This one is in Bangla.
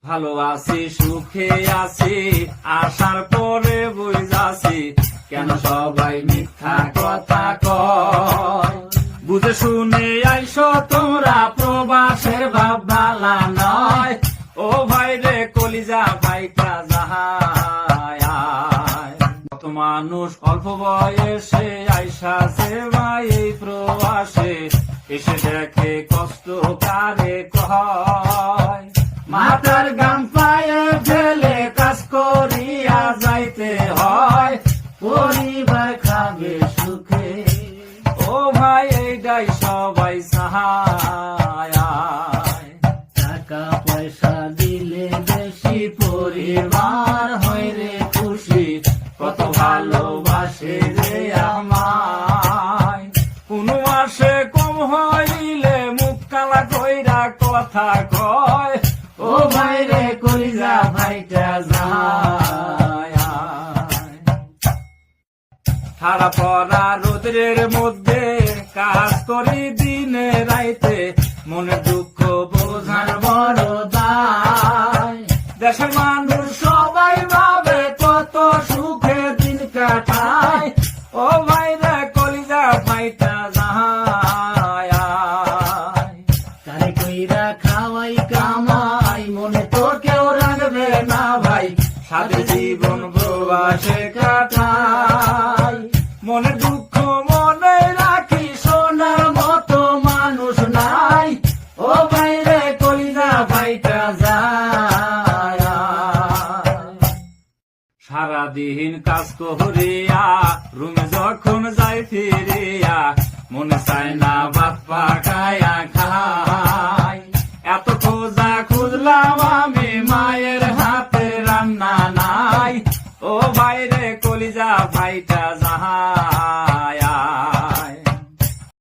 ভালো আছি সুখে আছি আসার পরে বুঝাছি কেন সবাই মিথ্যা কথা কয়। বুঝে শুনে আইসো তোমরা প্রবাসের ভাব ভালা নয়। ও ভাই রে কলিজা ভাইটা যাহায় কত মানুষ অল্প বয়সে আইসাছে ভাই এই প্রবাসে এসে দেখে কষ্ট কারে কয়। মাথার গাম পায়ে ফেলে কাজ করিয়া যাইতে হয় পরিবার খাবে সুখে। ও ভাই এইটাই সবাই চাহায়। টাকা পয়সা দিলে বেশি পরিবার হয় রে খুশি কত ভালোবাসে রে আমায়। কোন মাসে কম হইলে মুখ কালা কইরা কথা কয়। ও ভাই রে কলিজা ভাইটা যায়। খাড়া পড়া রোদ্রের মধ্যে কাজ করি দিনে রাইতে মনে দুঃখ বোঝার বড় দায়। দেশের মানুষ সবাই ভাবে কত সুখে দিন কাটায়। ও ভাই রে কলিজা ভাইটা যায়। তারে কইরা খাওয়াই কামাই মনে তো কেউ রাখবে না ভাই সাথে জীবন প্রবাসে কাটাই। মনে দুঃখ মনে রাখি সোনার মতো মানুষ নাই। ও ভাই রে কলিজা ভাইটা যায়। সারাদিন কাজ করিয়া রুমে যখন যাই ফিরিয়া মনে চায় না ভাত পাকায়া খাই। এত খোঁজা খুঁজলাম আমি মায়ের হাতে রান্না নাই। ও ভাই রে কলিজা ভাইটা যাহা